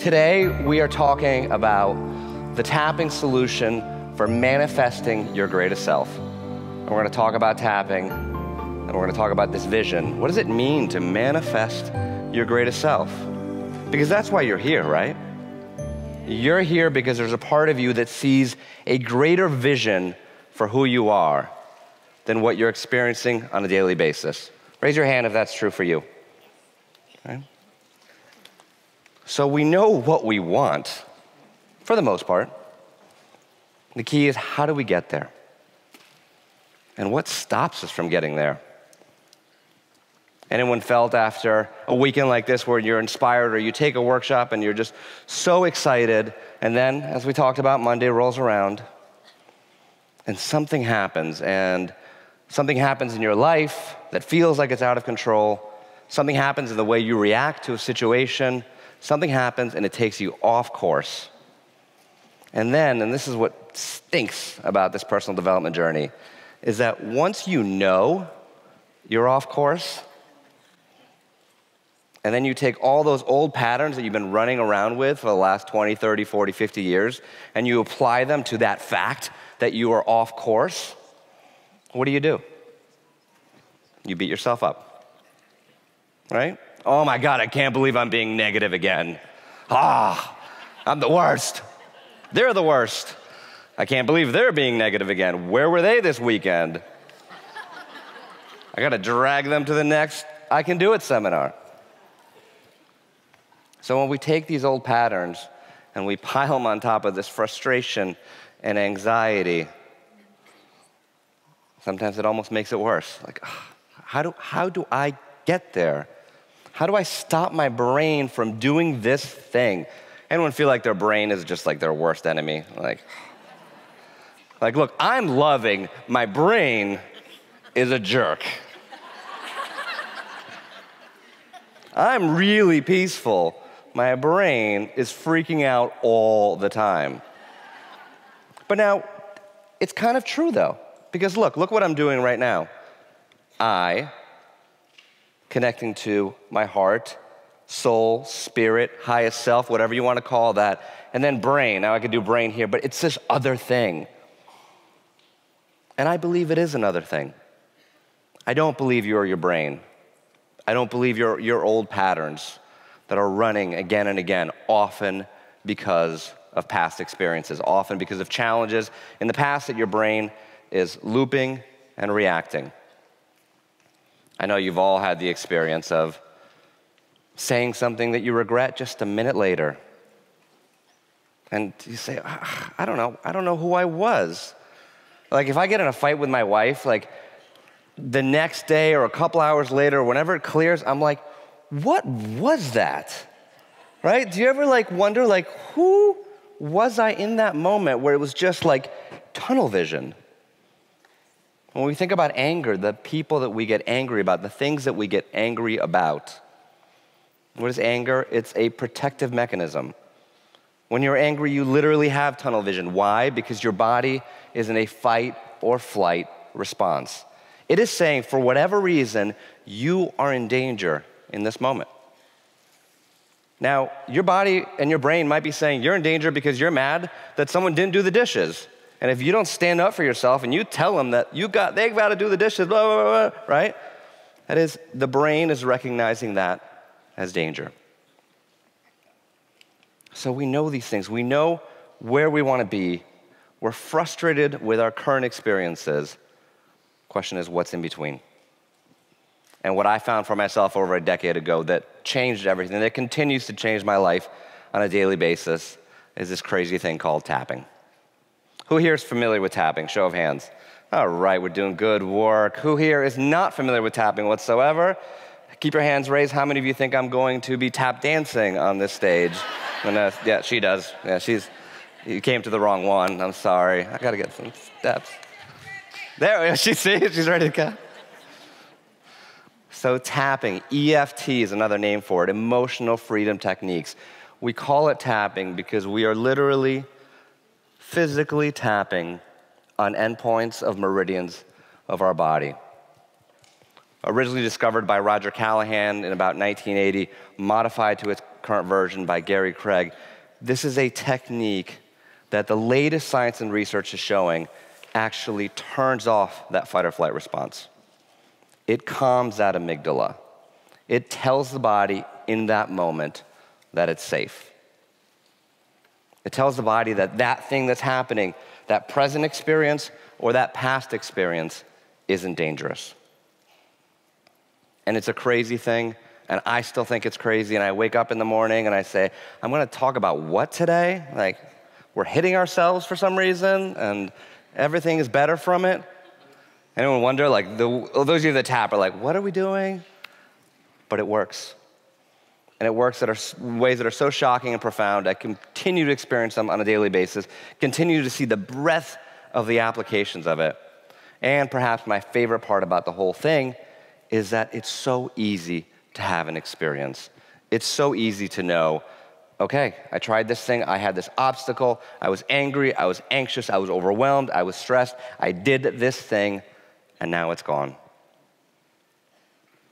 Today, we are talking about the tapping solution for manifesting your greatest self. And we're going to talk about tapping, and we're going to talk about this vision. What does it mean to manifest your greatest self? Because that's why you're here, right? You're here because there's a part of you that sees a greater vision for who you are than what you're experiencing on a daily basis. Raise your hand if that's true for you. Okay. So we know what we want, for the most part. The key is, how do we get there? And what stops us from getting there? Anyone felt after a weekend like this where you're inspired, or you take a workshop and you're just so excited, and then, as we talked about, Monday rolls around, and something happens in your life that feels like it's out of control. Something happens in the way you react to a situation. Something happens and it takes you off course. And then, and this is what stinks about this personal development journey, is that once you know you're off course, and then you take all those old patterns that you've been running around with for the last 20, 30, 40, 50 years, and you apply them to that fact that you are off course, what do? You beat yourself up, right? Oh my God, I can't believe I'm being negative again. I'm the worst. They're the worst. I can't believe they're being negative again. Where were they this weekend? I gotta drag them to the next I Can Do It seminar. So when we take these old patterns and we pile them on top of this frustration and anxiety, sometimes it almost makes it worse. Like, how do I get there? How do I stop my brain from doing this thing? Anyone feel like their brain is just like their worst enemy? Like, look, I'm loving, my brain is a jerk. I'm really peaceful. My brain is freaking out all the time. But now, it's kind of true though, because look what I'm doing right now. Connecting to my heart, soul, spirit, highest self, whatever you want to call that, and then brain. Now I could do brain here, but it's this other thing. And I believe it is another thing. I don't believe you're your brain. I don't believe your old patterns that are running again and again, often because of past experiences, often because of challenges in the past that your brain is looping and reacting. I know you've all had the experience of saying something that you regret just a minute later. And you say, I don't know who I was. Like if I get in a fight with my wife, like the next day or a couple hours later, whenever it clears, I'm like, what was that? Right? Do you ever wonder, who was I in that moment where it was just like tunnel vision? When we think about anger, the people that we get angry about, the things that we get angry about, what is anger? It's a protective mechanism. When you're angry, you literally have tunnel vision. Why? Because your body is in a fight or flight response. It is saying, for whatever reason, you are in danger in this moment. Now, your body and your brain might be saying you're in danger because you're mad that someone didn't do the dishes. And if you don't stand up for yourself and you tell them that they've got to do the dishes, blah, blah, blah, right? That is, the brain is recognizing that as danger. So we know these things. We know where we want to be. We're frustrated with our current experiences. Question is, what's in between? And what I found for myself over a decade ago that changed everything, that continues to change my life on a daily basis, is this crazy thing called tapping. Who here is familiar with tapping? Show of hands. All right, we're doing good work. Who here is not familiar with tapping whatsoever? Keep your hands raised. How many of you think I'm going to be tap dancing on this stage? And, yeah, she does. Yeah, you came to the wrong one. I'm sorry. I got to get some steps. There, she's ready to go. So tapping, EFT is another name for it, emotional freedom techniques. We call it tapping because we are literally physically tapping on endpoints of meridians of our body. Originally discovered by Roger Callahan in about 1980, modified to its current version by Gary Craig. This is a technique that the latest science and research is showing actually turns off that fight or flight response. It calms that amygdala. It tells the body in that moment that it's safe. It tells the body that that thing that's happening, that present experience or that past experience, isn't dangerous. And it's a crazy thing, and I still think it's crazy, and I wake up in the morning and I say, I'm gonna talk about what today? Like, we're hitting ourselves for some reason, and everything is better from it. Anyone wonder, like, those of you that tap are like, what are we doing? But it works. And it works in ways that are so shocking and profound. I continue to experience them on a daily basis, continue to see the breadth of the applications of it. And perhaps my favorite part about the whole thing is that it's so easy to have an experience. It's so easy to know, okay, I tried this thing, I had this obstacle, I was angry, I was anxious, I was overwhelmed, I was stressed, I did this thing, and now it's gone.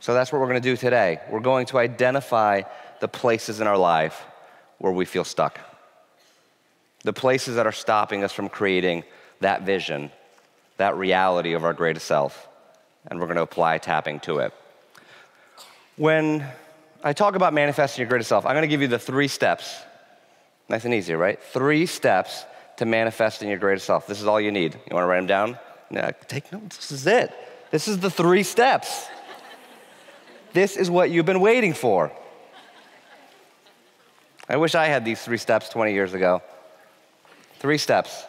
So that's what we're gonna do today. We're going to identify the places in our life where we feel stuck. The places that are stopping us from creating that vision, that reality of our greatest self. And we're gonna apply tapping to it. When I talk about manifesting your greatest self, I'm gonna give you the 3 steps. Nice and easy, right? 3 steps to manifesting your greatest self. This is all you need. You wanna write them down? Yeah, take notes, this is it. This is the 3 steps. This is what you've been waiting for. I wish I had these 3 steps 20 years ago. 3 steps.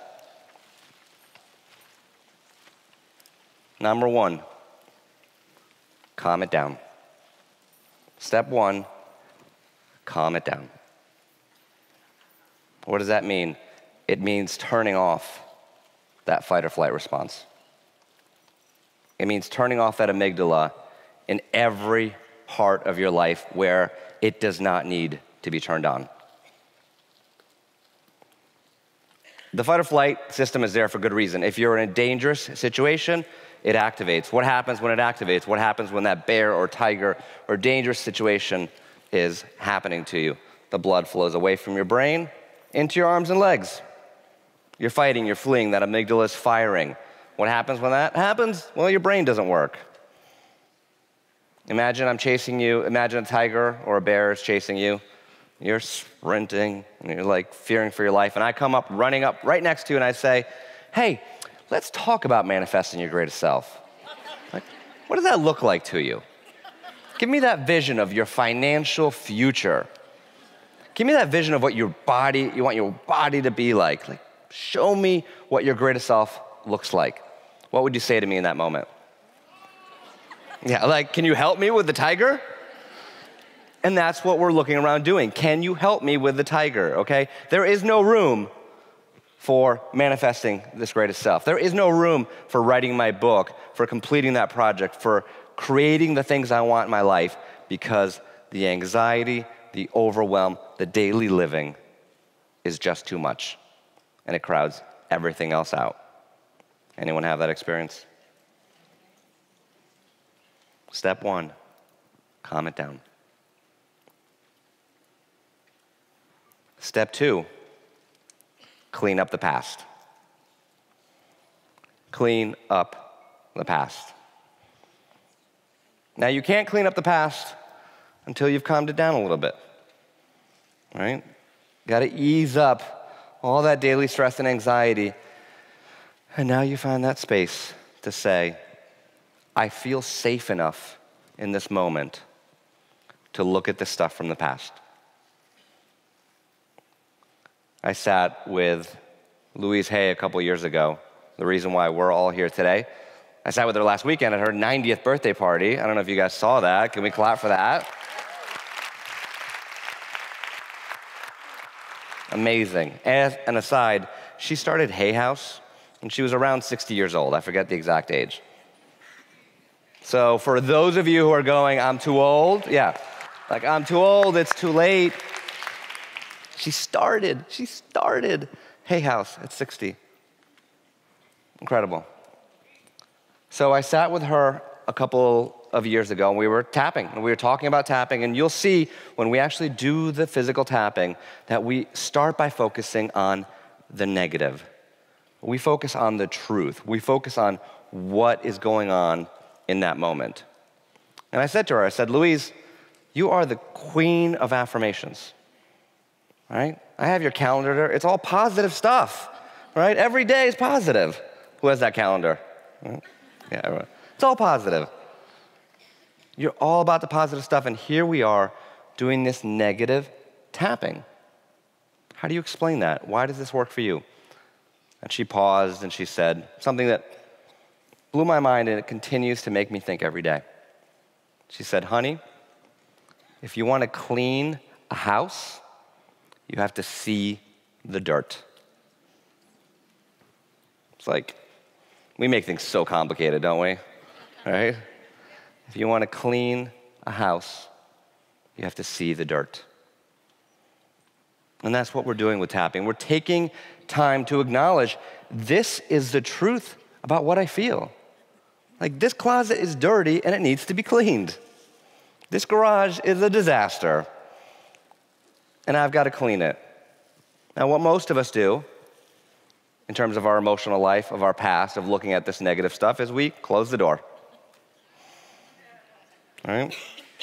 Number 1, calm it down. Step 1, calm it down. What does that mean? It means turning off that fight or flight response. It means turning off that amygdala in every part of your life where it does not need to be turned on. The fight or flight system is there for good reason. If you're in a dangerous situation, it activates. What happens when it activates? What happens when that bear or tiger or dangerous situation is happening to you? The blood flows away from your brain into your arms and legs. You're fighting, you're fleeing, that amygdala is firing. What happens when that happens? Well, your brain doesn't work. Imagine I'm chasing you. Imagine a tiger or a bear is chasing you. You're sprinting, and you're like fearing for your life. And I come up, running up right next to you, and I say, hey, let's talk about manifesting your greatest self. Like, what does that look like to you? Give me that vision of your financial future. Give me that vision of what you want your body to be like. Like, show me what your greatest self looks like. What would you say to me in that moment? Yeah, like, can you help me with the tiger? And that's what we're looking around doing. Can you help me with the tiger, okay? There is no room for manifesting this greatest self. There is no room for writing my book, for completing that project, for creating the things I want in my life, because the anxiety, the overwhelm, the daily living is just too much, and it crowds everything else out. Anyone have that experience? Step 1, calm it down. Step 2, clean up the past. Clean up the past. Now, you can't clean up the past until you've calmed it down a little bit, right? Got to ease up all that daily stress and anxiety. And now you find that space to say, I feel safe enough in this moment to look at this stuff from the past. I sat with Louise Hay a couple years ago, the reason why we're all here today. I sat with her last weekend at her 90th birthday party. I don't know if you guys saw that. Can we clap for that? Amazing. As an aside, she started Hay House when she was around 60 years old. I forget the exact age. So for those of you who are going, I'm too old, yeah, like I'm too old, it's too late. She started Hay House at 60. Incredible. So I sat with her a couple of years ago, and we were tapping, and we were talking about tapping, and you'll see when we actually do the physical tapping that we start by focusing on the negative. We focus on the truth. We focus on what is going on in that moment. And I said to her, I said, Louise, you are the queen of affirmations, right? I have your calendar there. It's all positive stuff, right? Every day is positive. Who has that calendar? Yeah, everyone. It's all positive. You're all about the positive stuff, and here we are doing this negative tapping. How do you explain that? Why does this work for you? And she paused and she said something that blew my mind, and it continues to make me think every day. She said, honey, if you want to clean a house, you have to see the dirt. It's like, we make things so complicated, don't we? Right? If you want to clean a house, you have to see the dirt. And that's what we're doing with tapping. We're taking time to acknowledge this is the truth about what I feel. Like, this closet is dirty and it needs to be cleaned. This garage is a disaster and I've got to clean it. Now, what most of us do in terms of our emotional life, of our past, of looking at this negative stuff, is we close the door. All right?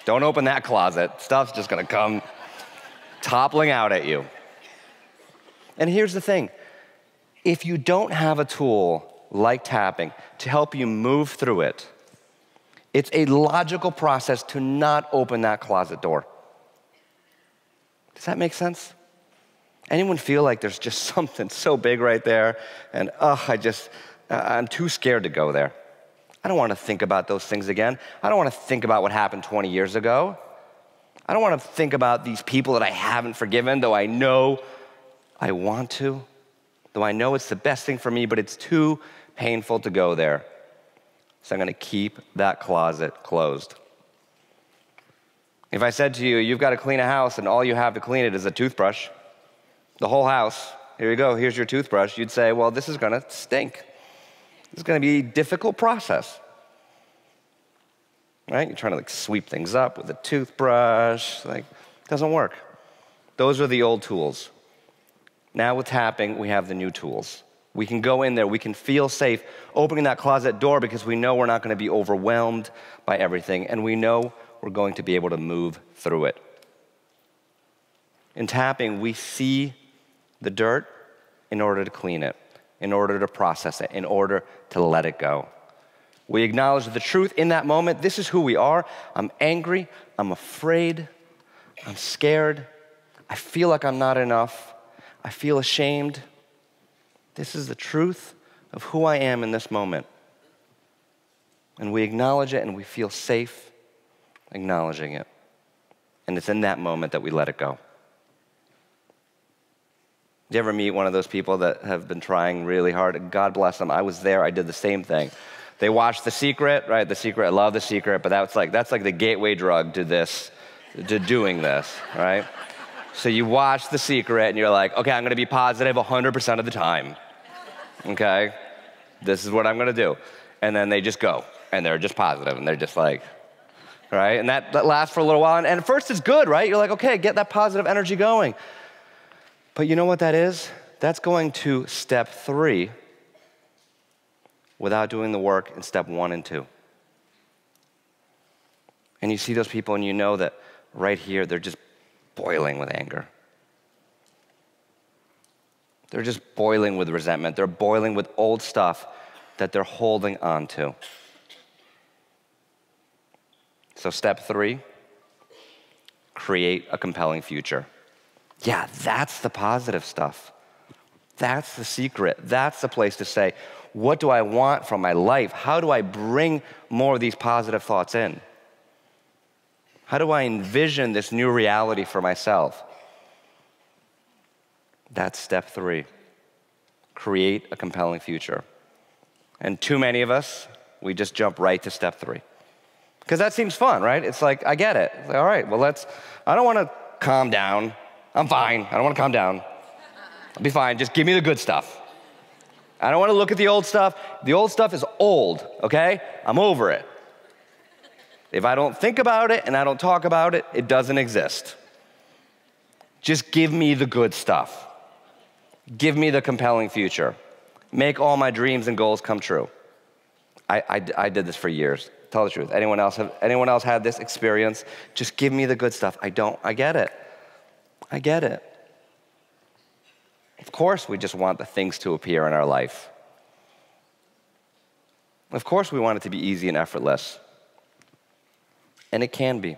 Don't open that closet. Stuff's just gonna come toppling out at you. And here's the thing. If you don't have a tool like tapping to help you move through it, it's a logical process to not open that closet door. Does that make sense? Anyone feel like there's just something so big right there and I'm too scared to go there. I don't want to think about those things again. I don't want to think about what happened 20 years ago. I don't want to think about these people that I haven't forgiven, though I know I want to, though I know it's the best thing for me, but it's too painful to go there. So I'm going to keep that closet closed. If I said to you, you've got to clean a house and all you have to clean it is a toothbrush, the whole house, here you go, here's your toothbrush, you'd say, well, this is going to stink. This is going to be a difficult process, right? You're trying to sweep things up with a toothbrush. It doesn't work. Those are the old tools. Now with tapping, we have the new tools. We can go in there, we can feel safe opening that closet door because we know we're not going to be overwhelmed by everything, and we know we're going to be able to move through it. In tapping, we see the dirt in order to clean it, in order to process it, in order to let it go. We acknowledge the truth in that moment. This is who we are. I'm angry. I'm afraid. I'm scared. I feel like I'm not enough. I feel ashamed. This is the truth of who I am in this moment. And we acknowledge it and we feel safe acknowledging it. And it's in that moment that we let it go. Do you ever meet one of those people that have been trying really hard? God bless them. I was there. I did the same thing. They watched The Secret, right? The Secret. I love The Secret, but that's like the gateway drug to this, to doing this, right? So you watch The Secret and you're like, okay, I'm going to be positive 100% of the time. Okay? This is what I'm going to do. And then they just go and they're just positive and they're just like, right? And that lasts for a little while. And at first it's good, right? You're like, okay, get that positive energy going. But you know what that is? That's going to step 3 without doing the work in step 1 and 2. And you see those people and you know that right here, they're just boiling with anger. They're just boiling with resentment. They're boiling with old stuff that they're holding on to. So step 3, create a compelling future. Yeah, that's the positive stuff. That's the secret. That's the place to say, what do I want from my life? How do I bring more of these positive thoughts in? How do I envision this new reality for myself? That's step 3. Create a compelling future. And too many of us, we just jump right to step 3. Because that seems fun, right? It's like, I get it. It's like, all right, well, I don't want to calm down. I'm fine. I don't want to calm down. I'll be fine. Just give me the good stuff. I don't want to look at the old stuff. The old stuff is old, okay? I'm over it. If I don't think about it and I don't talk about it, it doesn't exist. Just give me the good stuff. Give me the compelling future. Make all my dreams and goals come true. I did this for years. Tell the truth. Anyone else had this experience? Just give me the good stuff. I get it. I get it. Of course we just want the things to appear in our life. Of course we want it to be easy and effortless. And it can be.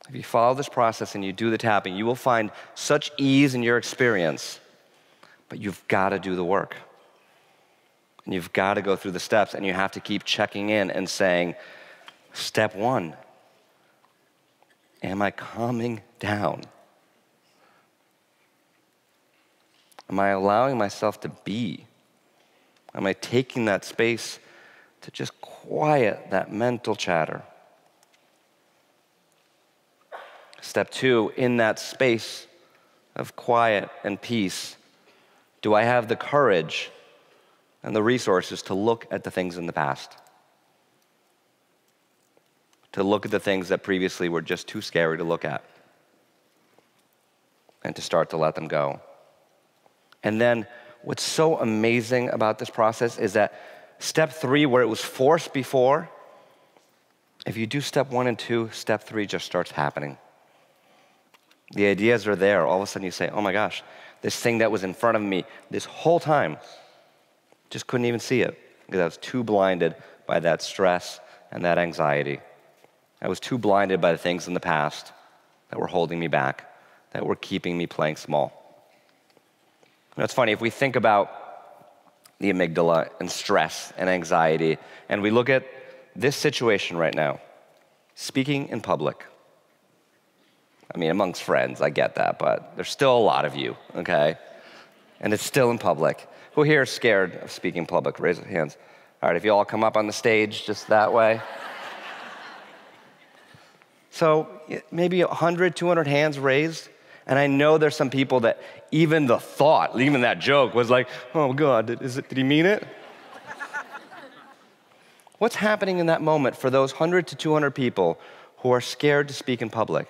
If you follow this process and you do the tapping, you will find such ease in your experience. But you've got to do the work. And you've got to go through the steps, and you have to keep checking in and saying, step 1, am I calming down? Am I allowing myself to be? Am I taking that space to just quiet that mental chatter? Step 2, in that space of quiet and peace, do I have the courage and the resources to look at the things in the past? To look at the things that previously were just too scary to look at, and to start to let them go. And then what's so amazing about this process is that step 3, where it was forced before, if you do step 1 and 2, step 3 just starts happening. The ideas are there. All of a sudden you say, oh my gosh, this thing that was in front of me this whole time, just couldn't even see it because I was too blinded by that stress and that anxiety. I was too blinded by the things in the past that were holding me back, that were keeping me playing small. You know, it's funny, if we think about the amygdala and stress and anxiety, and we look at this situation right now, speaking in public. I mean, amongst friends, I get that, but there's still a lot of you, okay? And it's still in public. Who here is scared of speaking in public? Raise your hands. All right, if you all come up on the stage just that way. So maybe 100, 200 hands raised. And I know there's some people that even the thought, even that joke was like, oh God, did he mean it? What's happening in that moment for those 100 to 200 people who are scared to speak in public?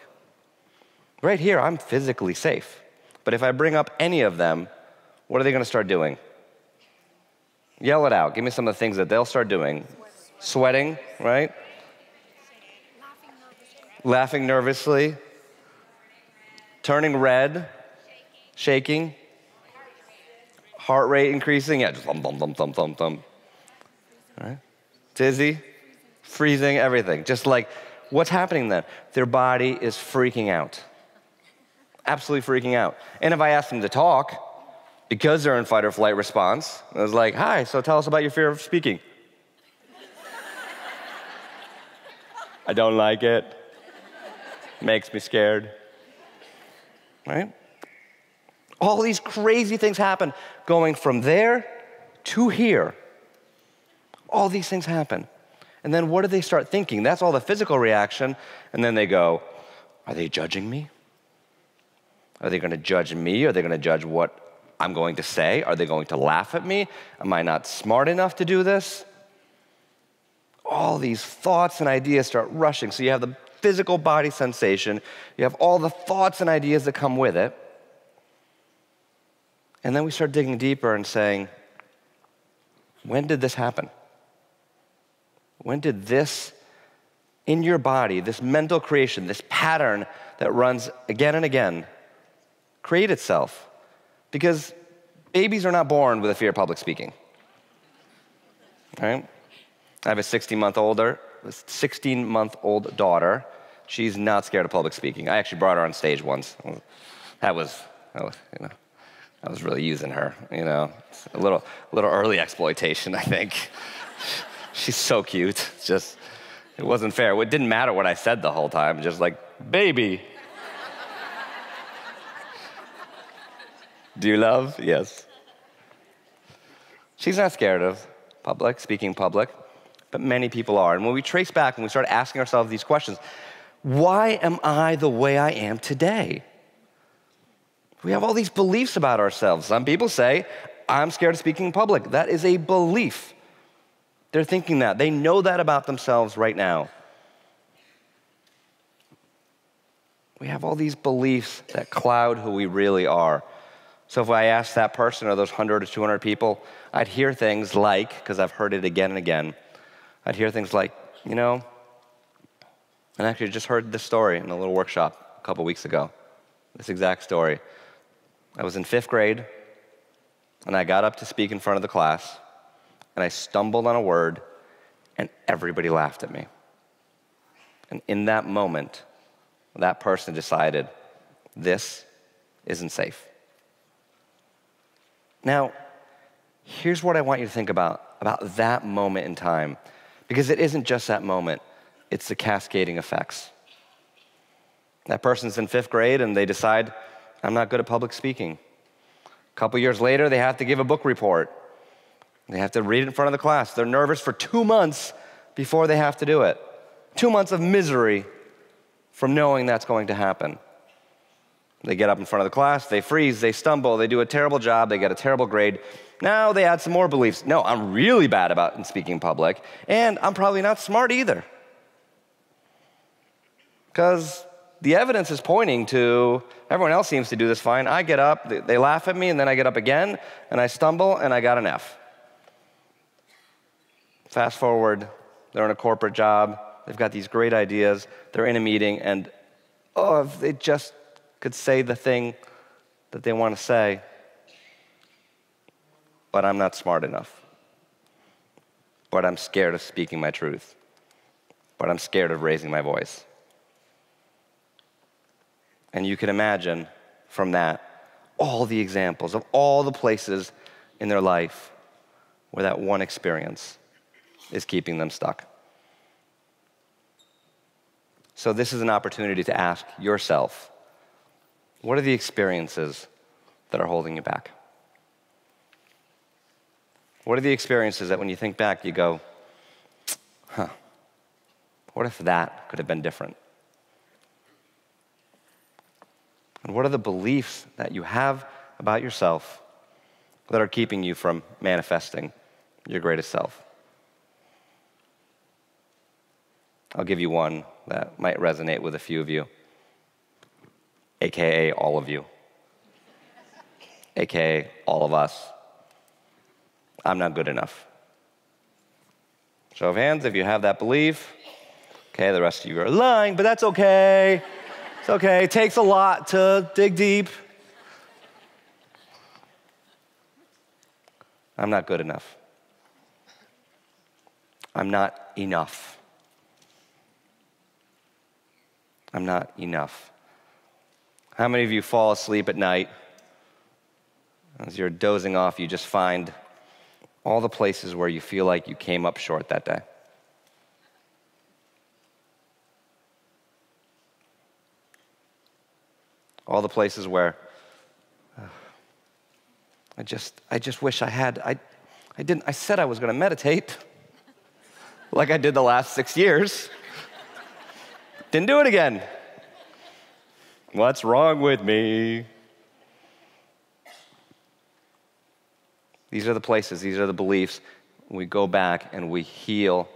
Right here, I'm physically safe. But if I bring up any of them, what are they going to start doing? Yell it out. Give me some of the things that they'll start doing. Sweating, right? Laughing nervously. Turning red. Shaking. Heart rate increasing. Yeah, just thump, thump, thump, thump, thump, thump. Right? Dizzy. Freezing, everything. Just like, what's happening then? Their body is freaking out. Absolutely freaking out. And if I ask them to talk, because they're in fight or flight response, I was like, hi, so tell us about your fear of speaking. I don't like it. Makes me scared. Right? All these crazy things happen going from there to here. All these things happen. And then what do they start thinking? That's all the physical reaction. And then they go, are they judging me? Are they going to judge me? Are they going to judge what I'm going to say? Are they going to laugh at me? Am I not smart enough to do this? All these thoughts and ideas start rushing. So you have the physical body sensation. You have all the thoughts and ideas that come with it. And then we start digging deeper and saying, when did this happen? When did this, in your body, this mental creation, this pattern that runs again and again, create itself? Because babies are not born with a fear of public speaking. Right? I have a 16-month-old daughter. She's not scared of public speaking. I actually brought her on stage once. That was I was really using her. It's a little early exploitation, I think. She's so cute. It wasn't fair. It didn't matter what I said the whole time. Just like, baby. Do you love? Yes. She's not scared of speaking public, but many people are. And when we trace back and we start asking ourselves these questions, why am I the way I am today? We have all these beliefs about ourselves. Some people say, I'm scared of speaking in public. That is a belief. They're thinking that. They know that about themselves right now. We have all these beliefs that cloud who we really are. So if I asked that person or those 100 or 200 people, I'd hear things like, because I've heard it again and again, I'd hear things like, and actually just heard this story in a little workshop a couple weeks ago, this exact story. I was in 5th grade, and I got up to speak in front of the class, and I stumbled on a word, and everybody laughed at me. And in that moment, that person decided, this isn't safe. Now, here's what I want you to think about that moment in time, because it isn't just that moment, it's the cascading effects. That person's in 5th grade and they decide, I'm not good at public speaking. A couple years later, they have to give a book report. They have to read it in front of the class. They're nervous for 2 months before they have to do it. 2 months of misery from knowing that's going to happen. They get up in front of the class, they freeze, they stumble, they do a terrible job, they get a terrible grade. Now they add some more beliefs. No, I'm really bad in speaking in public, and I'm probably not smart either. Because the evidence is pointing to, everyone else seems to do this fine. I get up, they laugh at me, and then I get up again, and I stumble, and I got an F. Fast forward, they're in a corporate job, they've got these great ideas, they're in a meeting, and if they just could say the thing that they want to say, but I'm not smart enough. But I'm scared of speaking my truth. But I'm scared of raising my voice. And you can imagine from that all the examples of all the places in their life where that one experience is keeping them stuck. So this is an opportunity to ask yourself, what are the experiences that are holding you back? What are the experiences that when you think back, you go, what if that could have been different? And what are the beliefs that you have about yourself that are keeping you from manifesting your greatest self? I'll give you one that might resonate with a few of you, AKA all of you, AKA all of us. I'm not good enough. Show of hands if you have that belief. Okay, the rest of you are lying, but that's okay. It's okay. It takes a lot to dig deep. I'm not good enough. I'm not enough. I'm not enough. How many of you fall asleep at night? As you're dozing off, you just find all the places where you feel like you came up short that day. All the places where I just wish I had, I said I was going to meditate like I did the last 6 years. Didn't do it again. What's wrong with me? These are the places, these are the beliefs. We go back and we heal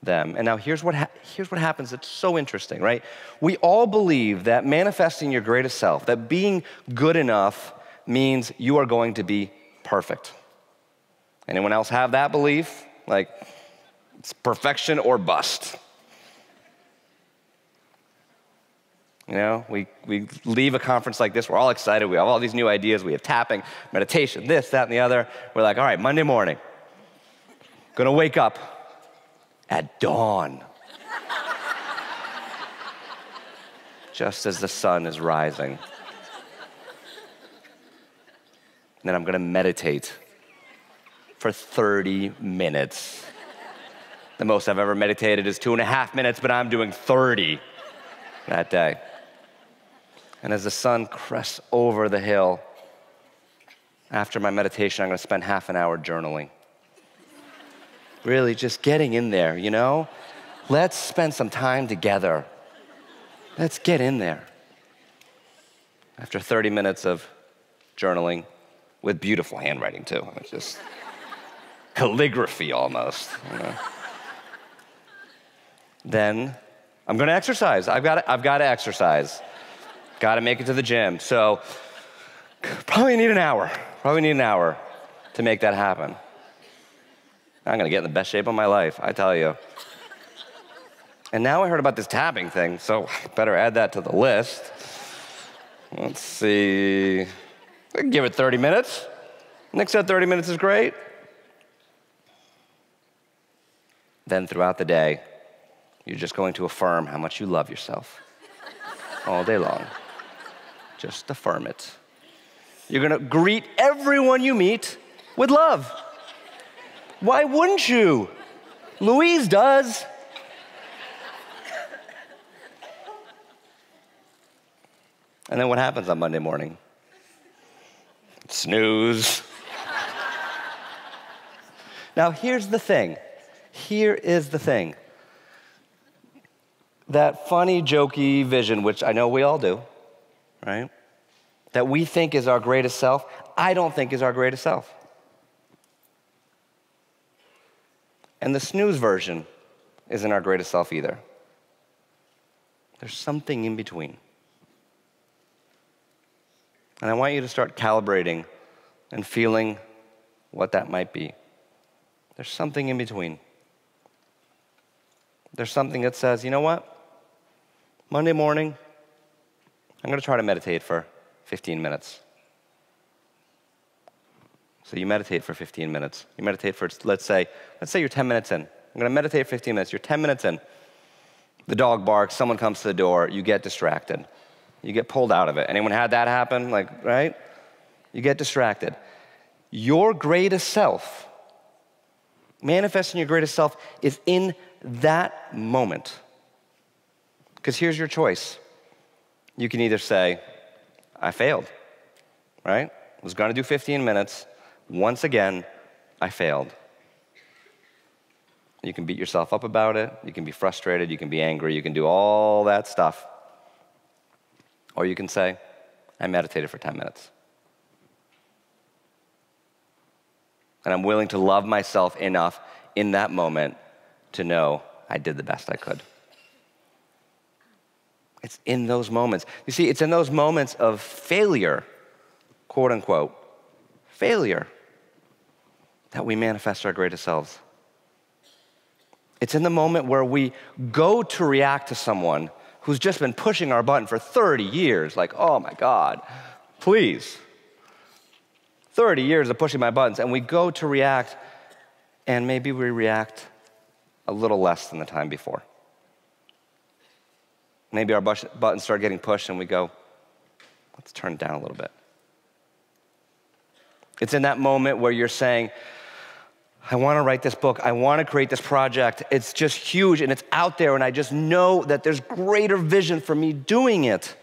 them. And now here's what happens that's so interesting, right? We all believe that manifesting your greatest self, that being good enough means you are going to be perfect. Anyone else have that belief? Like, it's perfection or bust. You know, we leave a conference like this, we're all excited, we have all these new ideas, we have tapping, meditation, this, that, and the other. We're like, all right, Monday morning, gonna wake up at dawn. Just as the sun is rising. And then I'm gonna meditate for 30 minutes. The most I've ever meditated is 2.5 minutes, but I'm doing 30 that day. And as the sun crests over the hill, after my meditation, I'm gonna spend half an hour journaling. Really just getting in there, you know? Let's spend some time together. Let's get in there. After 30 minutes of journaling, with beautiful handwriting too, it's just calligraphy almost. You know? Then I'm gonna exercise. I've got to exercise. Got to make it to the gym. So probably need an hour. To make that happen. I'm going to get in the best shape of my life, I tell you. And now I heard about this tapping thing, so better add that to the list. Let's see. I can give it 30 minutes. Nick said 30 minutes is great. Then throughout the day, you're just going to affirm how much you love yourself all day long. Just affirm it. You're going to greet everyone you meet with love. Why wouldn't you? Louise does. And then what happens on Monday morning? Snooze. Now, here's the thing. Here is the thing. That funny, jokey vision, which I know we all do, right? That we think is our greatest self, I don't think is our greatest self. And the snooze version isn't our greatest self either. There's something in between. And I want you to start calibrating and feeling what that might be. There's something in between. There's something that says, you know what? Monday morning, I'm going to try to meditate for 15 minutes. So you meditate for 15 minutes. You meditate for, let's say you're 10 minutes in. I'm going to meditate for 15 minutes. You're 10 minutes in. The dog barks, someone comes to the door, you get distracted. You get pulled out of it. Anyone had that happen? Like, right? You get distracted. Your greatest self, manifesting your greatest self, is in that moment. Because here's your choice. You can either say, I failed, right? I was going to do 15 minutes. Once again, I failed. You can beat yourself up about it. You can be frustrated. You can be angry. You can do all that stuff. Or you can say, I meditated for 10 minutes. And I'm willing to love myself enough in that moment to know I did the best I could. It's in those moments. You see, it's in those moments of failure, quote unquote, failure, that we manifest our greatest selves. It's in the moment where we go to react to someone who's just been pushing our button for 30 years, like, oh my God, please. 30 years of pushing my buttons, and we go to react, and maybe we react a little less than the time before. Maybe our buttons start getting pushed, and we go, let's turn it down a little bit. It's in that moment where you're saying, I want to write this book. I want to create this project. It's just huge, and it's out there, and I just know that there's greater vision for me doing it.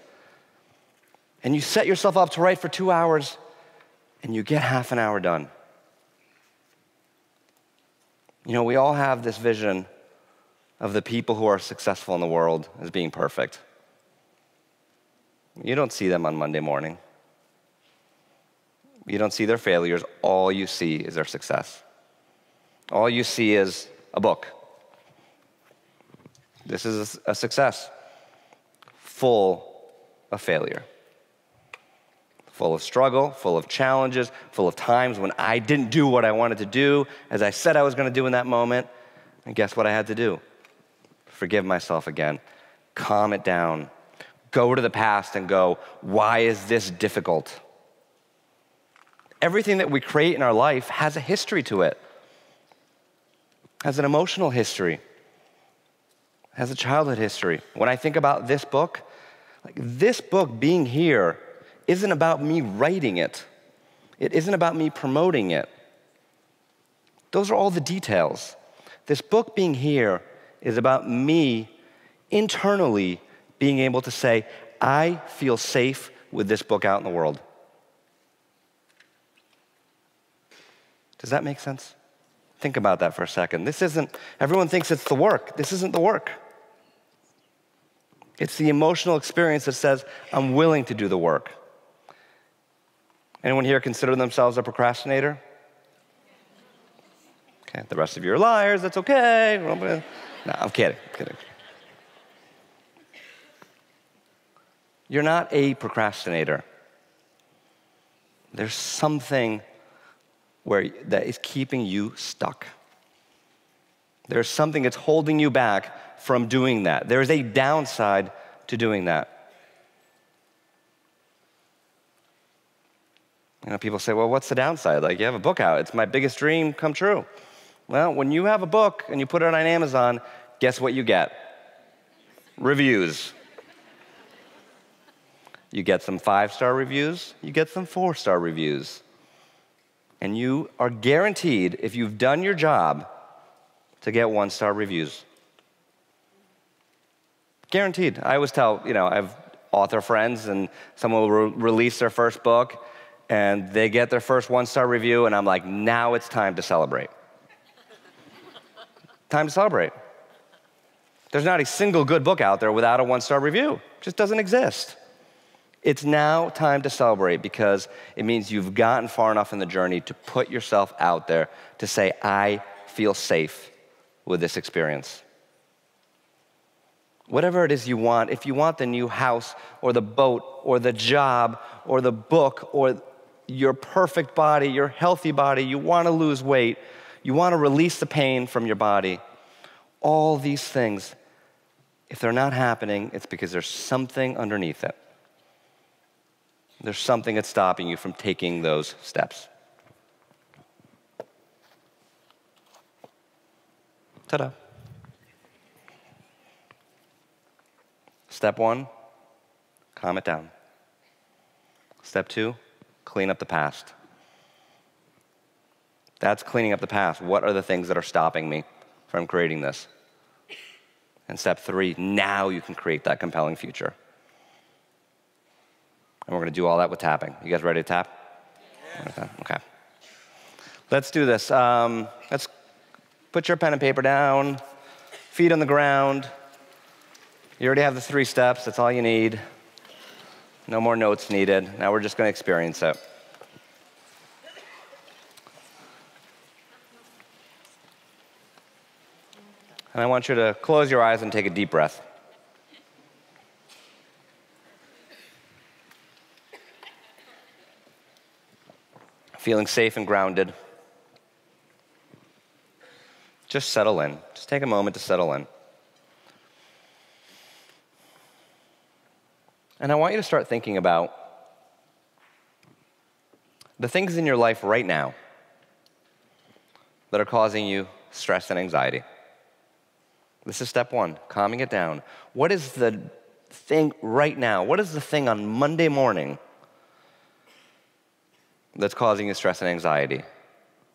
And you set yourself up to write for 2 hours, and you get half an hour done. You know, we all have this vision of the people who are successful in the world as being perfect. You don't see them on Monday morning. You don't see their failures. All you see is their success. All you see is a book. This is a success, full of failure, full of struggle, full of challenges, full of times when I didn't do what I wanted to do as I said I was going to do in that moment. And guess what I had to do? Forgive myself again, calm it down, go to the past and go, why is this difficult? Everything that we create in our life has a history to it. Has an emotional history, has a childhood history. When I think about this book, like this book being here isn't about me writing it. It isn't about me promoting it. Those are all the details. This book being here is about me internally being able to say, I feel safe with this book out in the world. Does that make sense? Think about that for a second. Everyone thinks it's the work. This isn't the work. It's the emotional experience that says, I'm willing to do the work. Anyone here consider themselves a procrastinator? Okay, the rest of you are liars, that's okay. No, I'm kidding. You're not a procrastinator. There's something that is keeping you stuck. There's something that's holding you back from doing that. There's a downside to doing that. People say, well, what's the downside? Like, you have a book out. It's my biggest dream come true. Well, when you have a book and you put it on Amazon, guess what you get? Reviews. You get some 5-star reviews, you get some 4-star reviews. And you are guaranteed, if you've done your job, to get 1-star reviews. Guaranteed. I always tell, I have author friends, and someone will release their first book, and they get their first 1-star review, and I'm like, now it's time to celebrate. Time to celebrate. There's not a single good book out there without a 1-star review. It just doesn't exist. It's now time to celebrate because it means you've gotten far enough in the journey to put yourself out there to say, I feel safe with this experience. Whatever it is you want, if you want the new house or the boat or the job or the book or your perfect body, your healthy body, you want to lose weight, you want to release the pain from your body, all these things, if they're not happening, it's because there's something underneath it. There's something that's stopping you from taking those steps. Ta-da. Step 1, calm it down. Step 2, clean up the past. That's cleaning up the past. What are the things that are stopping me from creating this? And step 3, now you can create that compelling future. And we're going to do all that with tapping. You guys ready to tap? Yeah. Okay. Let's do this. Let's put your pen and paper down, feet on the ground. You already have the 3 steps. That's all you need. No more notes needed. Now we're just going to experience it. And I want you to close your eyes and take a deep breath. Feeling safe and grounded. Just settle in. Just take a moment to settle in. And I want you to start thinking about the things in your life right now that are causing you stress and anxiety. This is step 1, calming it down. What is the thing right now? What is the thing on Monday morning that's causing you stress and anxiety?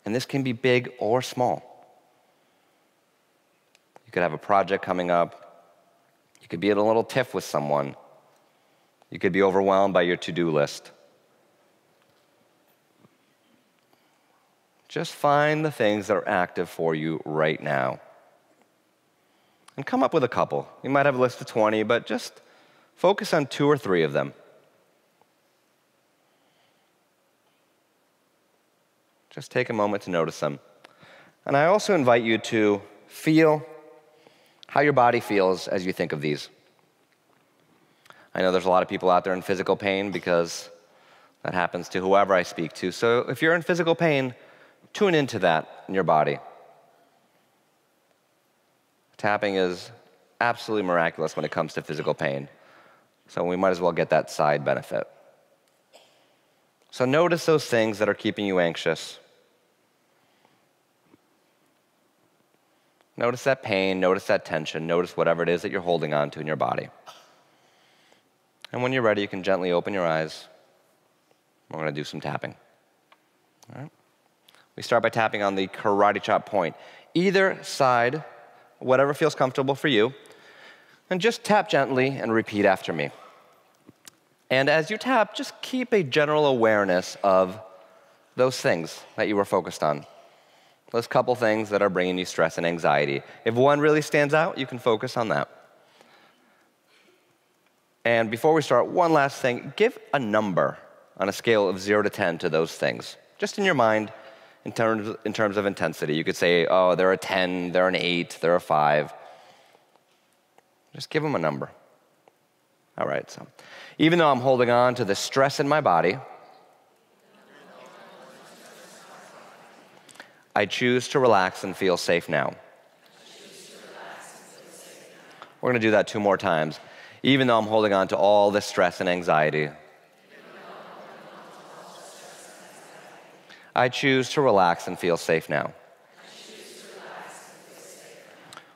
And this can be big or small. You could have a project coming up. You could be in a little tiff with someone. You could be overwhelmed by your to-do list. Just find the things that are active for you right now. And come up with a couple. You might have a list of 20, but just focus on 2 or 3 of them. Just take a moment to notice them. And I also invite you to feel how your body feels as you think of these. I know there's a lot of people out there in physical pain because that happens to whoever I speak to. So if you're in physical pain, tune into that in your body. Tapping is absolutely miraculous when it comes to physical pain. So we might as well get that side benefit. So notice those things that are keeping you anxious. Notice that pain, notice that tension, notice whatever it is that you're holding on to in your body. And when you're ready, you can gently open your eyes. We're going to do some tapping. All right? We start by tapping on the karate chop point. Either side, whatever feels comfortable for you, and just tap gently and repeat after me. And as you tap, just keep a general awareness of those things that you were focused on. Those couple things that are bringing you stress and anxiety. If one really stands out, you can focus on that. And before we start, one last thing. Give a number on a scale of 0 to 10 to those things. Just in your mind, in terms of intensity. You could say, oh, they're a 10, they're an 8, they're a 5. Just give them a number. All right, so even though I'm holding on to the stress in my body, I choose to relax and feel safe now. We're going to do that 2 more times. Even though I'm holding on to all this stress and anxiety, I choose to relax and feel safe now.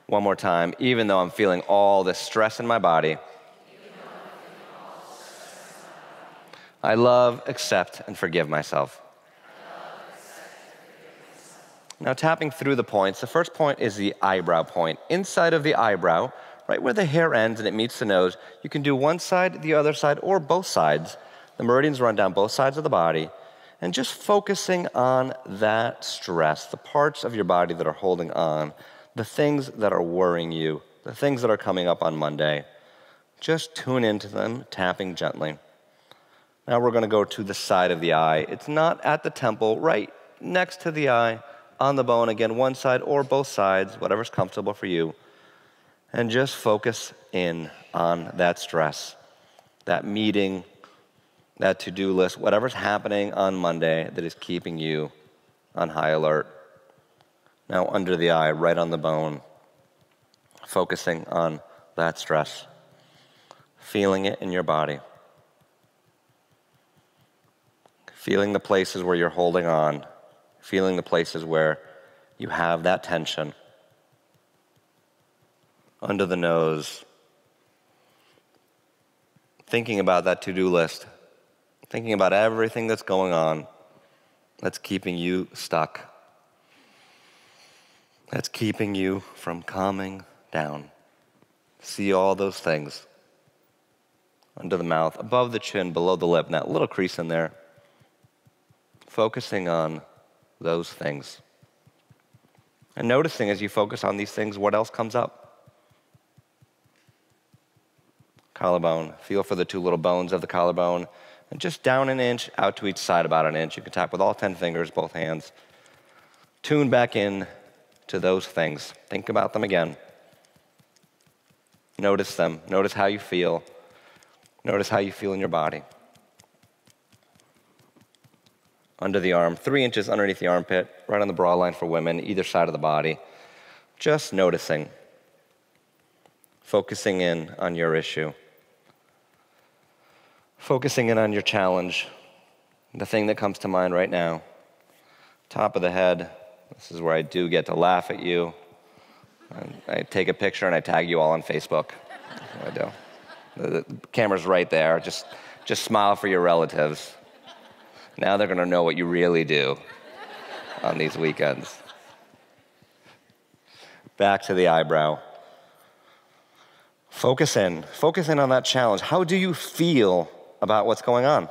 One more time. Even though I'm feeling all this stress in my body, I love, accept, and forgive myself. Now, tapping through the points, the first point is the eyebrow point. Inside of the eyebrow, right where the hair ends and it meets the nose, you can do one side, the other side, or both sides. The meridians run down both sides of the body. And just focusing on that stress, the parts of your body that are holding on, the things that are worrying you, the things that are coming up on Monday, just tune into them, tapping gently. Now we're going to go to the side of the eye. It's not at the temple, right next to the eye, on the bone, again, one side or both sides, whatever's comfortable for you. And just focus in on that stress, that meeting, that to-do list, whatever's happening on Monday that is keeping you on high alert. Now under the eye, right on the bone, focusing on that stress, feeling it in your body. Feeling the places where you're holding on, feeling the places where you have that tension. Under the nose, thinking about that to-do list, thinking about everything that's going on that's keeping you stuck, that's keeping you from calming down. See all those things under the mouth, above the chin, below the lip, and that little crease in there. Focusing on those things. And noticing as you focus on these things, what else comes up? Collarbone. Feel for the 2 little bones of the collarbone. And just down an inch, out to each side about an inch. You can tap with all 10 fingers, both hands. Tune back in to those things. Think about them again. Notice them. Notice how you feel. Notice how you feel in your body. Under the arm, 3 inches underneath the armpit, right on the bra line for women, either side of the body. Just noticing. Focusing in on your issue. Focusing in on your challenge. The thing that comes to mind right now. Top of the head. This is where I do get to laugh at you. I take a picture and I tag you all on Facebook. That's what I do. The camera's right there. Just smile for your relatives. Now they're going to know what you really do on these weekends. Back to the eyebrow. Focus in on that challenge. How do you feel about what's going on?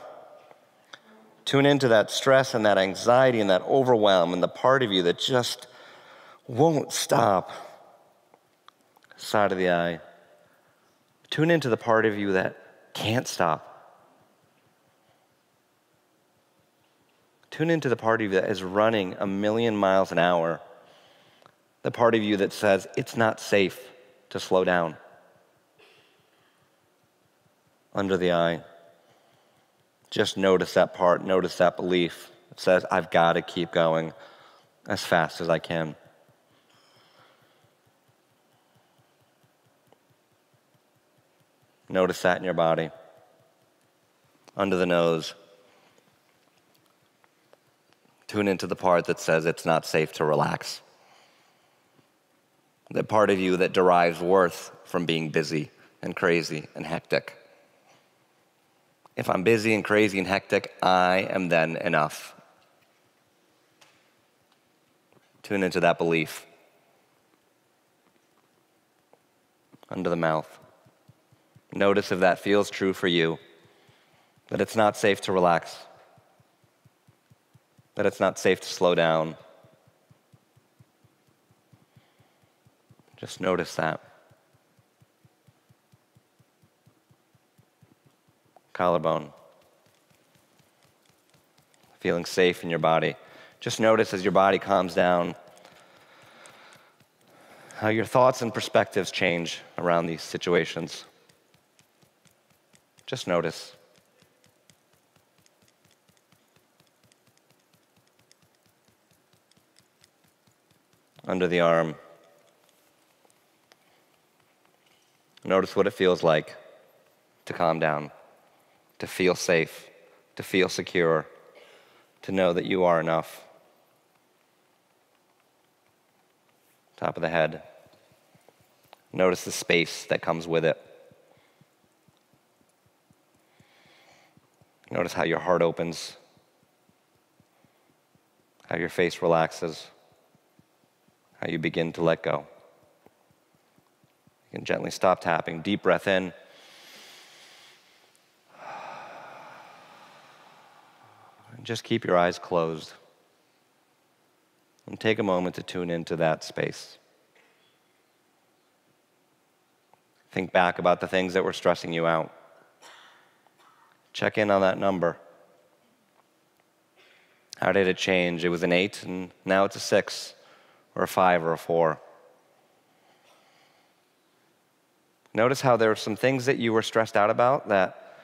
Tune into that stress and that anxiety and that overwhelm and the part of you that just won't stop. Side of the eye. Tune into the part of you that can't stop. Tune into the part of you that is running 1,000,000 miles an hour. The part of you that says it's not safe to slow down. Under the eye. Just notice that part, notice that belief. It says, I've got to keep going as fast as I can. Notice that in your body. Under the nose. Tune into the part that says it's not safe to relax. The part of you that derives worth from being busy and crazy and hectic. If I'm busy and crazy and hectic, I am then enough. Tune into that belief. Under the mouth. Notice if that feels true for you, that it's not safe to relax, that it's not safe to slow down. Just notice that. Collarbone. Feeling safe in your body. Just notice as your body calms down how your thoughts and perspectives change around these situations. Just notice. Under the arm. Notice what it feels like to calm down, to feel safe, to feel secure, to know that you are enough. Top of the head. Notice the space that comes with it. Notice how your heart opens, how your face relaxes, how you begin to let go. You can gently stop tapping. Deep breath in. And just keep your eyes closed. And take a moment to tune into that space. Think back about the things that were stressing you out. Check in on that number. How did it change? It was an 8, and now it's a 6, or a 5, or a 4. Notice how there are some things that you were stressed out about that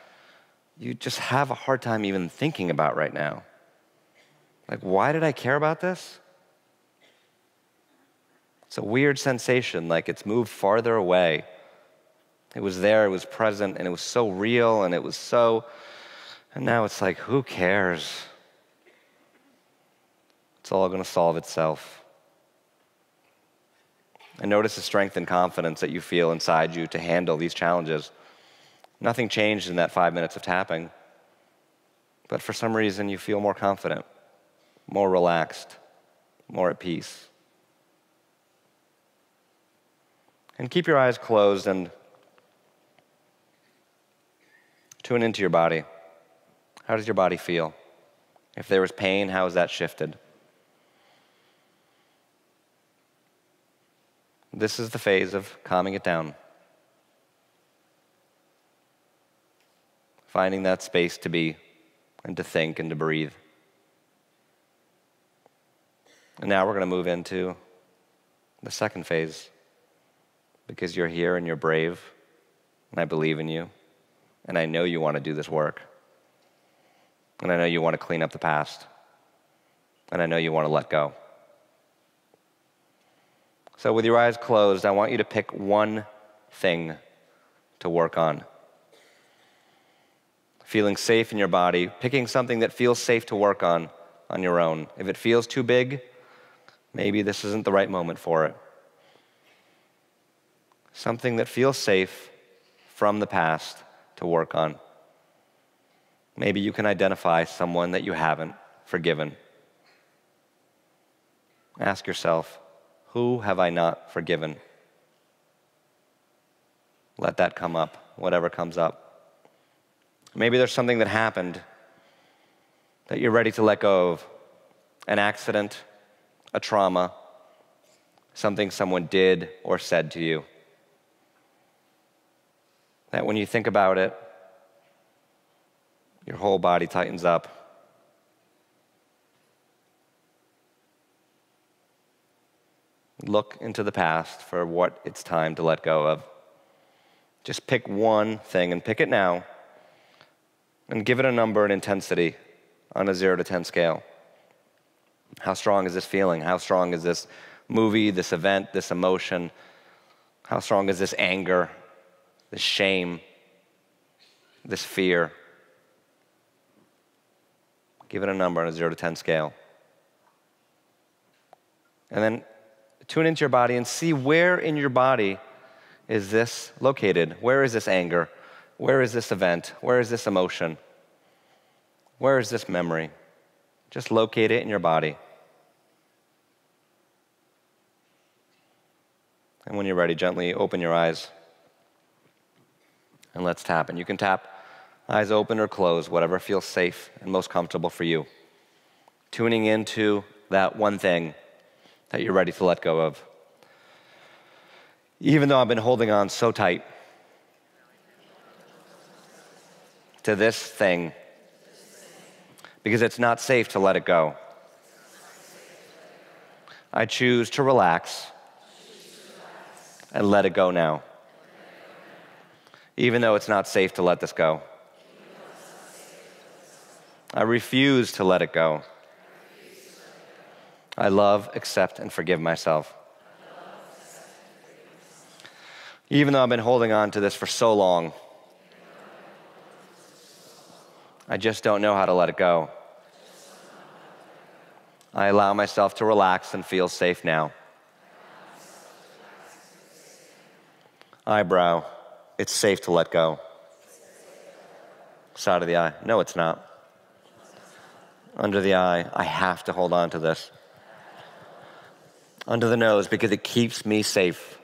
you just have a hard time even thinking about right now. Like, why did I care about this? It's a weird sensation, like it's moved farther away. It was there, it was present, and it was so real, and and now it's like, who cares? It's all going to solve itself. And notice the strength and confidence that you feel inside you to handle these challenges. Nothing changed in that 5 minutes of tapping, but for some reason you feel more confident, more relaxed, more at peace. And keep your eyes closed and tune into your body. How does your body feel? If there was pain, how has that shifted? This is the phase of calming it down. Finding that space to be and to think and to breathe. And now we're going to move into the second phase, because you're here and you're brave, and I believe in you, and I know you want to do this work, and I know you want to clean up the past, and I know you want to let go. So with your eyes closed, I want you to pick one thing to work on. Feeling safe in your body, picking something that feels safe to work on your own. If it feels too big, maybe this isn't the right moment for it. Something that feels safe from the past to work on. Maybe you can identify someone that you haven't forgiven. Ask yourself, who have I not forgiven? Let that come up, whatever comes up. Maybe there's something that happened that you're ready to let go of. An accident, a trauma, something someone did or said to you. That when you think about it, your whole body tightens up. Look into the past for what it's time to let go of. Just pick one thing and pick it now and give it a number and intensity on a 0 to 10 scale. How strong is this feeling? How strong is this movie, this event, this emotion? How strong is this anger, this shame, this fear? Give it a number on a 0 to 10 scale. And then tune into your body and see where in your body is this located. Where is this anger? Where is this event? Where is this emotion? Where is this memory? Just locate it in your body. And when you're ready, gently open your eyes. And let's tap. And you can tap eyes open or closed, whatever feels safe and most comfortable for you. Tuning into that one thing that you're ready to let go of. Even though I've been holding on so tight to this thing, because it's not safe to let it go, I choose to relax and let it go now. Even though it's not safe to let this go. I refuse to let it go. I love, accept, and forgive myself. Even though I've been holding on to this for so long, I just don't know how to let it go. I allow myself to relax and feel safe now. Eyebrow, it's safe to let go. Side of the eye, no, it's not. Under the eye, I have to hold on to this. Under the nose, because it keeps me safe.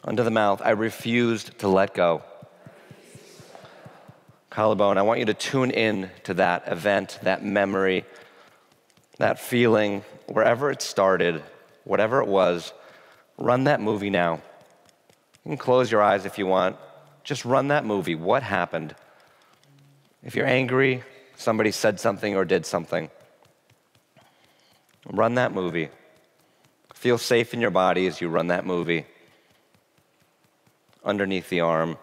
Under the mouth, I refused to let go. Collarbone, I want you to tune in to that event, that memory, that feeling, wherever it started, whatever it was. Run that movie now. You can close your eyes if you want. Just run that movie. What happened? If you're angry, somebody said something or did something. Run that movie. Feel safe in your body as you run that movie. Underneath the arm.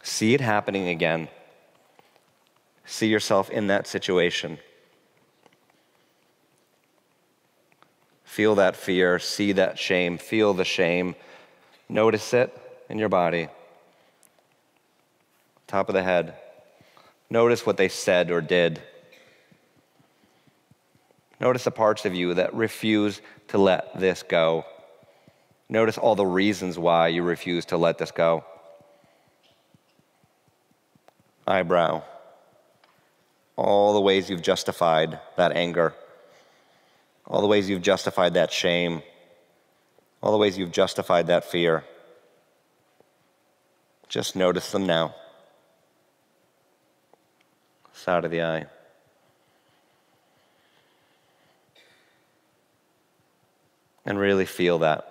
See it happening again. See yourself in that situation. Feel that fear, see that shame, feel the shame. Notice it in your body. Top of the head. Notice what they said or did. Notice the parts of you that refuse to let this go. Notice all the reasons why you refuse to let this go. Eyebrow. All the ways you've justified that anger. All the ways you've justified that shame. All the ways you've justified that fear. Just notice them now. Side of the eye. And really feel that.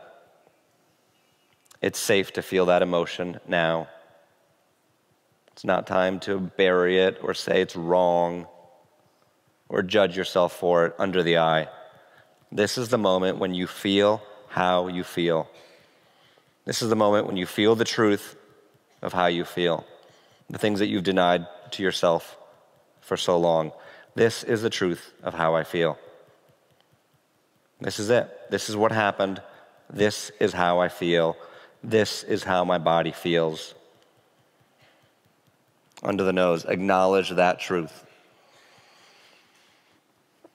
It's safe to feel that emotion now. It's not time to bury it or say it's wrong or judge yourself for it under the eye. This is the moment when you feel how you feel. This is the moment when you feel the truth of how you feel, the things that you've denied to yourself for so long. This is the truth of how I feel. This is it. This is what happened. This is how I feel. This is how my body feels. Under the nose, acknowledge that truth.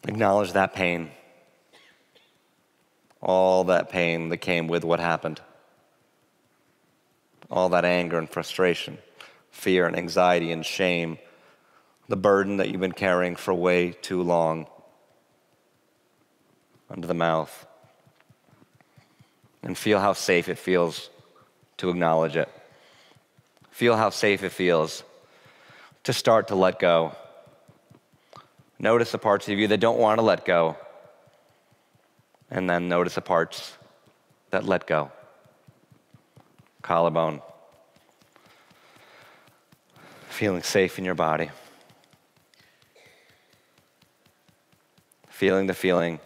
Acknowledge that pain. All that pain that came with what happened. All that anger and frustration, fear and anxiety and shame, the burden that you've been carrying for way too long. Under the mouth. And feel how safe it feels to acknowledge it. Feel how safe it feels to start to let go. Notice the parts of you that don't want to let go. And then notice the parts that let go. Collarbone. Feeling safe in your body. Feeling the feeling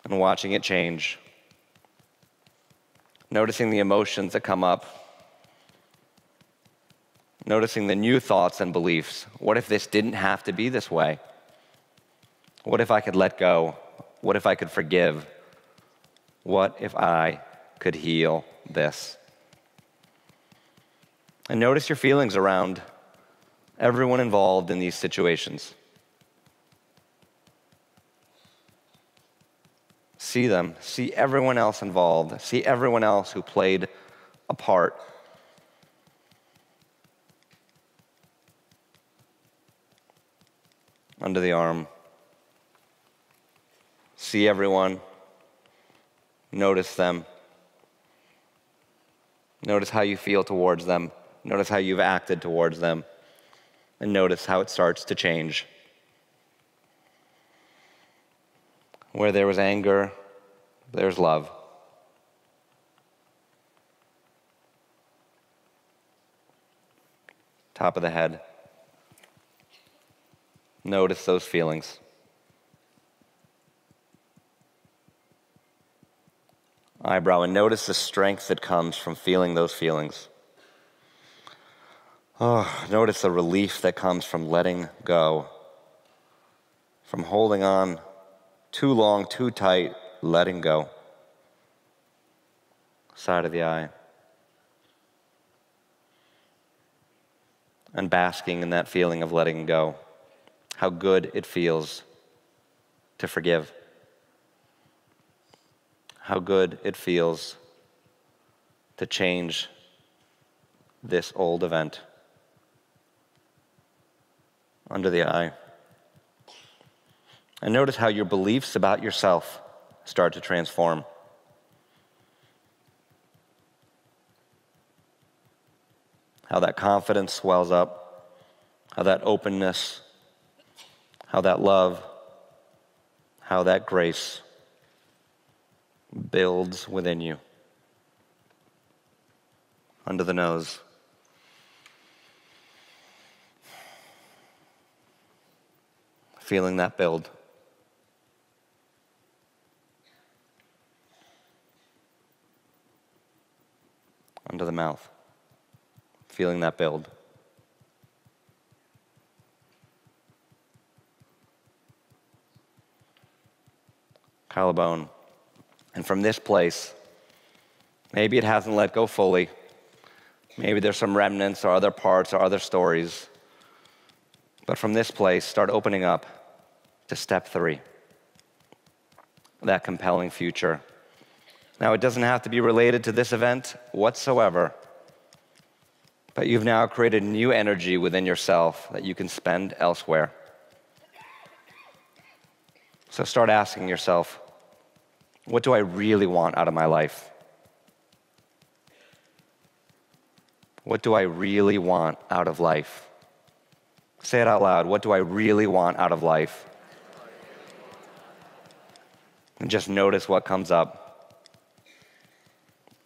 and watching it change. Noticing the emotions that come up. Noticing the new thoughts and beliefs. What if this didn't have to be this way? What if I could let go? What if I could forgive? What if I could heal this? And notice your feelings around everyone involved in these situations. See them. See everyone else involved. See everyone else who played a part. Under the arm. See everyone. Notice them. Notice how you feel towards them. Notice how you've acted towards them. And notice how it starts to change. Where there was anger, there's love. Top of the head. Notice those feelings. Eyebrow, and notice the strength that comes from feeling those feelings. Oh, notice the relief that comes from letting go, from holding on too long, too tight, letting go. Side of the eye. And basking in that feeling of letting go. How good it feels to forgive. How good it feels to change this old event. Under the eye. And notice how your beliefs about yourself start to transform. How that confidence swells up, how that openness, how that love, how that grace builds within you. Under the nose. Feeling that build. Under the mouth. Feeling that build. Collarbone. And from this place, maybe it hasn't let go fully. Maybe there's some remnants or other parts or other stories. But from this place, start opening up to step 3. That compelling future. Now, it doesn't have to be related to this event whatsoever. But you've now created new energy within yourself that you can spend elsewhere. So start asking yourself, what do I really want out of my life? What do I really want out of life? Say it out loud. What do I really want out of life? And just notice what comes up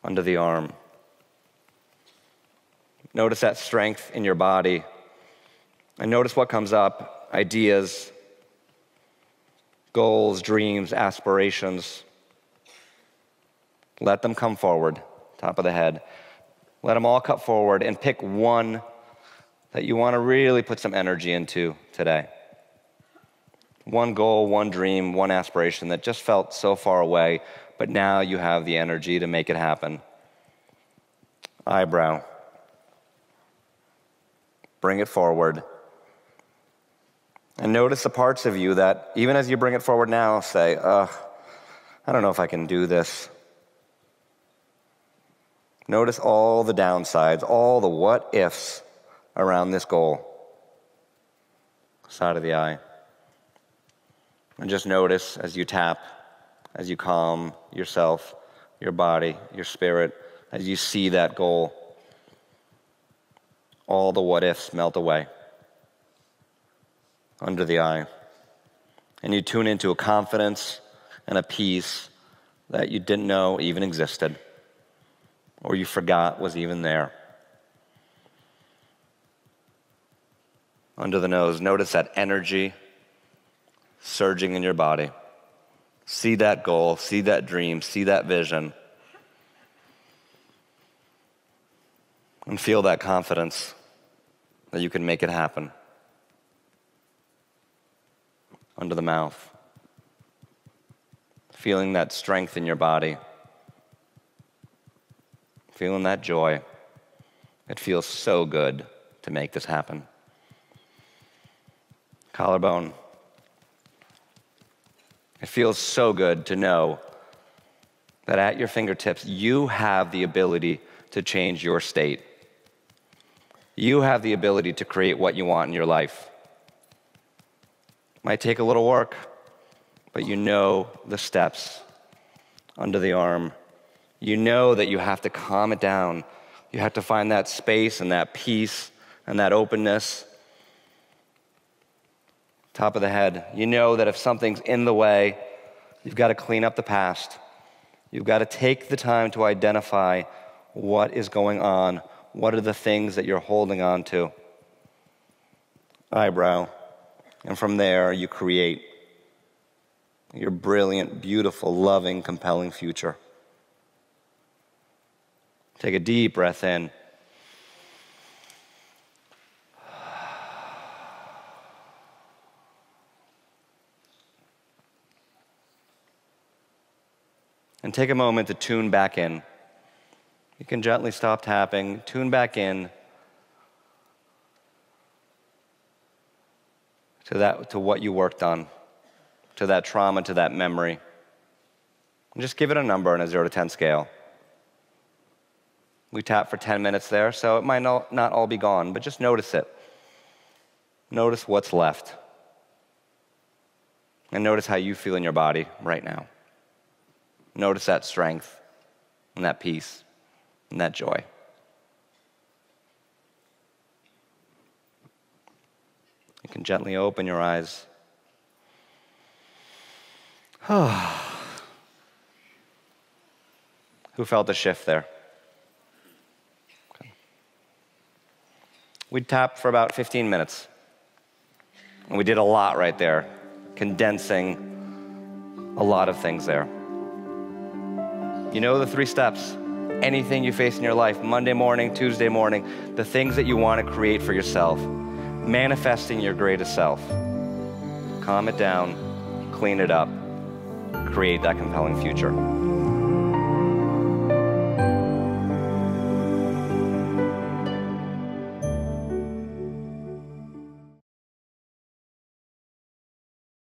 under the arm. Notice that strength in your body. And notice what comes up, ideas, goals, dreams, aspirations. Let them come forward, top of the head. Let them all cut forward and pick one that you want to really put some energy into today. One goal, one dream, one aspiration that just felt so far away, but now you have the energy to make it happen. Eyebrow. Bring it forward. And notice the parts of you that, even as you bring it forward now, say, I don't know if I can do this. Notice all the downsides, all the what-ifs around this goal. Side of the eye. And just notice as you tap, as you calm yourself, your body, your spirit, as you see that goal, all the what-ifs melt away under the eye. And you tune into a confidence and a peace that you didn't know even existed, or you forgot was even there. Under the nose, notice that energy surging in your body. See that goal, see that dream, see that vision. And feel that confidence that you can make it happen. Under the mouth. Feeling that strength in your body. Feeling that joy. It feels so good to make this happen. Collarbone. It feels so good to know that at your fingertips, you have the ability to change your state. You have the ability to create what you want in your life. Might take a little work, but you know the steps under the arm. You know that you have to calm it down. You have to find that space and that peace and that openness. Top of the head. You know that if something's in the way, you've got to clean up the past. You've got to take the time to identify what is going on. What are the things that you're holding on to? Eyebrow. And from there, you create your brilliant, beautiful, loving, compelling future. Take a deep breath in. And take a moment to tune back in. You can gently stop tapping, tune back in to what you worked on, to that trauma, to that memory. And just give it a number on a 0 to 10 scale. We tapped for 10 minutes there, so it might not all be gone, but just notice it. Notice what's left. And notice how you feel in your body right now. Notice that strength and that peace and that joy. You can gently open your eyes. Who felt the shift there? Okay. We tapped for about 15 minutes. And we did a lot right there, condensing a lot of things there. You know the 3 steps. Anything you face in your life, Monday morning, Tuesday morning, the things that you want to create for yourself, manifesting your greatest self. Calm it down, clean it up, create that compelling future.